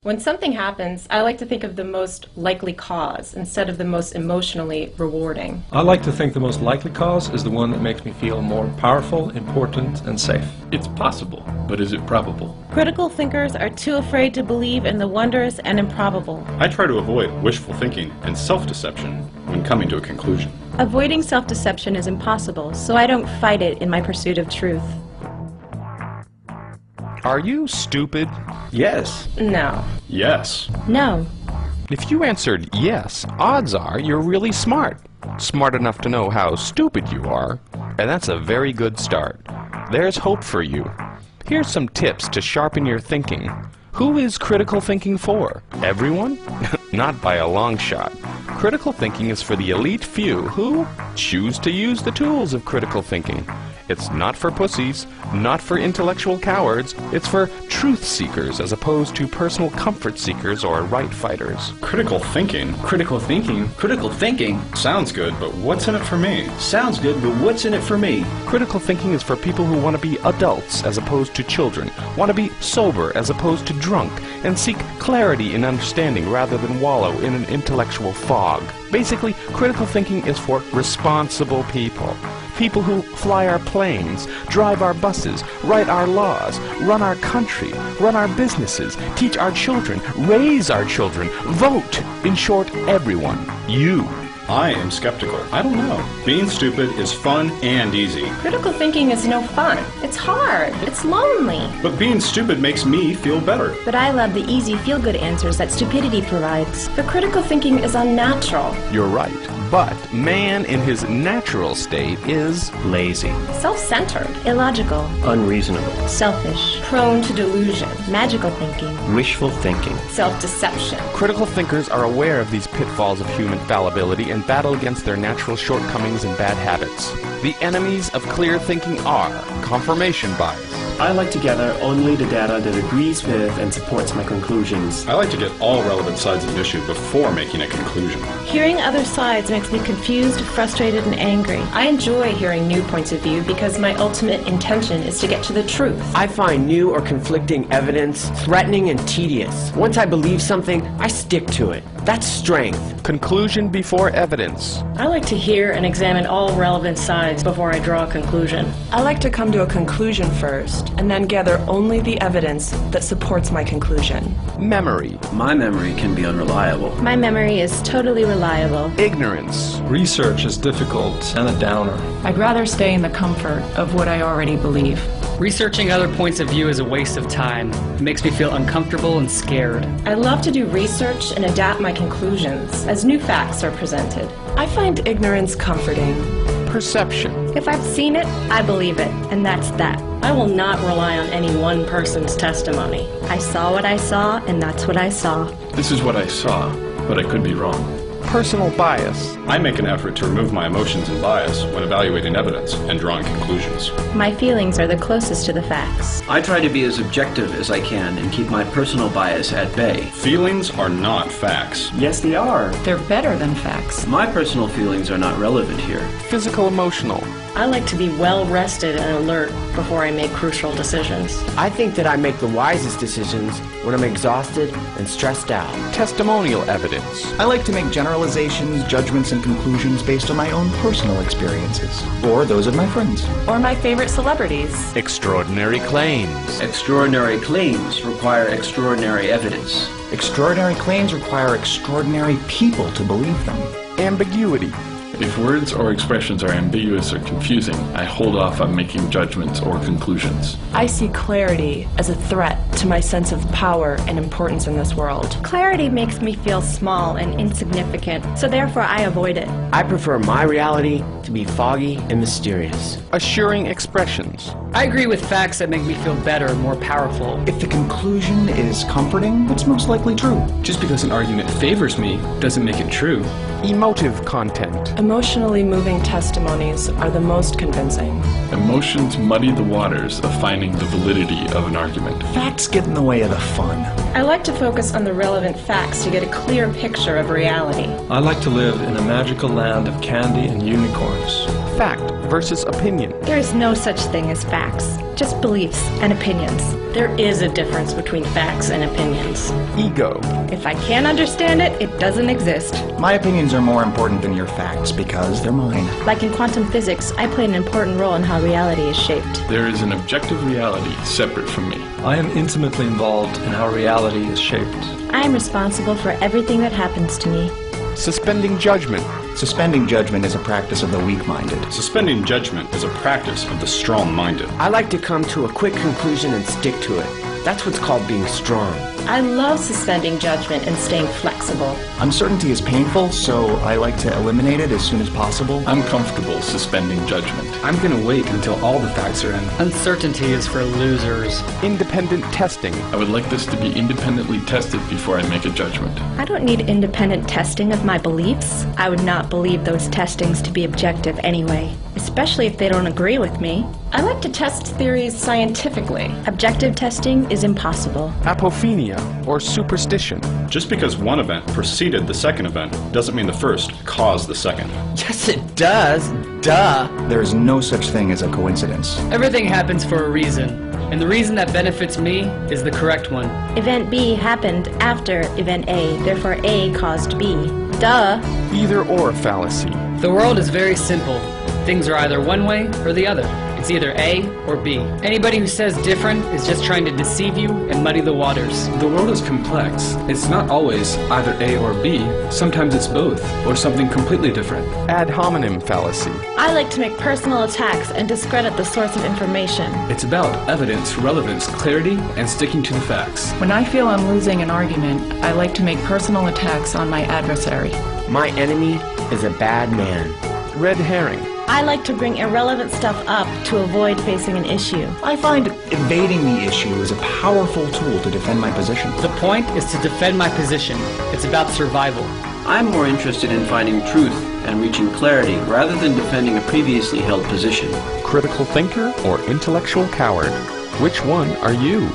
When something happens, I like to think of the most likely cause instead of the most emotionally rewarding. I like to think the most likely cause is the one that makes me feel more powerful, important, and safe. It's possible, but is it probable? Critical thinkers are too afraid to believe in the wondrous and improbable. I try to avoid wishful thinking and self-deception when coming to a conclusion. Avoiding self-deception is impossible, so I don't fight it in my pursuit of truth. Are you stupid? Yes. No. Yes. No. If you answered yes, odds are you're really smart. Smart enough to know how stupid you are, and that's a very good start. There's hope for you. Here's some tips to sharpen your thinking. Who is critical thinking for? Everyone? Not by a long shot. Critical thinking is for the elite few who choose to use the tools of critical thinking. It's not for pussies, not for intellectual cowards, it's for truth seekers as opposed to personal comfort seekers or right fighters. Critical thinking? Critical thinking? Critical thinking? Sounds good, but what's in it for me? Sounds good, but what's in it for me? Critical thinking is for people who want to be adults as opposed to children, want to be sober as opposed to drunk, and seek clarity in understanding rather than wallow in an intellectual fog. Basically, critical thinking is for responsible people. People who fly our planes, drive our buses, write our laws, run our country, run our businesses, teach our children, raise our children, vote. In short, everyone. You. I am skeptical. I don't know. Being stupid is fun and easy. Critical thinking is no fun. It's hard. It's lonely. But being stupid makes me feel better. But I love the easy feel-good answers that stupidity provides. But critical thinking is unnatural. You're right. But man in his natural state is Lazy. Self-centered. Illogical. Unreasonable. Selfish. Prone to delusion. Magical thinking. Wishful thinking. Self-deception. critical thinkers are aware of these pitfalls of human fallibility and battle against their natural shortcomings and bad habits. The enemies of clear thinking are confirmation bias. I like to gather only the data that agrees with and supports my conclusions. I like to get all relevant sides of an issue before making a conclusion. Hearing other sides makes me confused, frustrated, and angry. I enjoy hearing new points of view because my ultimate intention is to get to the truth. I find new or conflicting evidence threatening and tedious. Once I believe something, I stick to it. That's strength. Conclusion before evidence. I like to hear and examine all relevant sides before I draw a conclusion. I like to come to a conclusion first, and then gather only the evidence that supports my conclusion. Memory. My memory can be unreliable. My memory is totally reliable. Ignorance. Research is difficult and a downer. I'd rather stay in the comfort of what I already believe. Researching other points of view is a waste of time. It makes me feel uncomfortable and scared. I love to do research and adapt my conclusions as new facts are presented. I find ignorance comforting. Perception. If I've seen it, I believe it, and that's that. I will not rely on any one person's testimony. I saw what I saw, and that's what I saw. This is what I saw, but I could be wrong. Personal bias. I make an effort to remove my emotions and bias when evaluating evidence and drawing conclusions. My feelings are the closest to the facts. I try to be as objective as I can and keep my personal bias at bay. Feelings are not facts. Yes, they are. They're better than facts. My personal feelings are not relevant here. Physical emotional. I like to be well rested and alert before I make crucial decisions. I think that I make the wisest decisions when I'm exhausted and stressed out. Testimonial evidence. I like to make generalizations, judgments, and conclusions based on my own personal experiences, or those of my friends. Or my favorite celebrities. Extraordinary claims. Extraordinary claims require extraordinary evidence. Extraordinary claims require extraordinary people to believe them. Ambiguity. If words or expressions are ambiguous or confusing, I hold off on making judgments or conclusions. I see clarity as a threat to my sense of power and importance in this world. Clarity makes me feel small and insignificant, so therefore I avoid it. I prefer my reality to be foggy and mysterious. Assuring expressions. I agree with facts that make me feel better and more powerful. If the conclusion is comforting, it's most likely true. Just because an argument favors me doesn't make it true. Emotive content. Emotionally moving testimonies are the most convincing. Emotions muddy the waters of finding the validity of an argument. Facts get in the way of the fun. I like to focus on the relevant facts to get a clear picture of reality. I like to live in a magical land of candy and unicorns. Fact versus opinion. There is no such thing as facts, just beliefs and opinions. There is a difference between facts and opinions. Ego. If I can't understand it, it doesn't exist. My opinions are more important than your facts because they're mine. Like in quantum physics, I play an important role in how reality is shaped. There is an objective reality separate from me. I am intimately involved in how reality is shaped. I am responsible for everything that happens to me. Suspending judgment. Suspending judgment is a practice of the weak-minded. Suspending judgment is a practice of the strong-minded. I like to come to a quick conclusion and stick to it. That's what's called being strong. I love suspending judgment and staying flexible. Uncertainty is painful, so I like to eliminate it as soon as possible. I'm comfortable suspending judgment. I'm gonna wait until all the facts are in. Uncertainty is for losers. Independent testing. I would like this to be independently tested before I make a judgment. I don't need independent testing of my beliefs. I would not believe those testings to be objective anyway, especially if they don't agree with me. I like to test theories scientifically. Objective testing is impossible. Apophenia or superstition. Just because one event preceded the second event doesn't mean the first caused the second. Yes, it does. Duh. There is no such thing as a coincidence. Everything happens for a reason, and the reason that benefits me is the correct one. Event B happened after event A, therefore A caused B. Duh. Either or fallacy. The world is very simple. Things are either one way or the other. It's either A or B. Anybody who says different is just trying to deceive you and muddy the waters. The world is complex. It's not always either A or B. Sometimes it's both, or something completely different. Ad hominem fallacy. I like to make personal attacks and discredit the source of information. It's about evidence, relevance, clarity, and sticking to the facts. When I feel I'm losing an argument, I like to make personal attacks on my adversary. My enemy is a bad man. Red herring. I like to bring irrelevant stuff up to avoid facing an issue. I find evading the issue is a powerful tool to defend my position. The point is to defend my position. It's about survival. I'm more interested in finding truth and reaching clarity rather than defending a previously held position. Critical thinker or intellectual coward? Which one are you?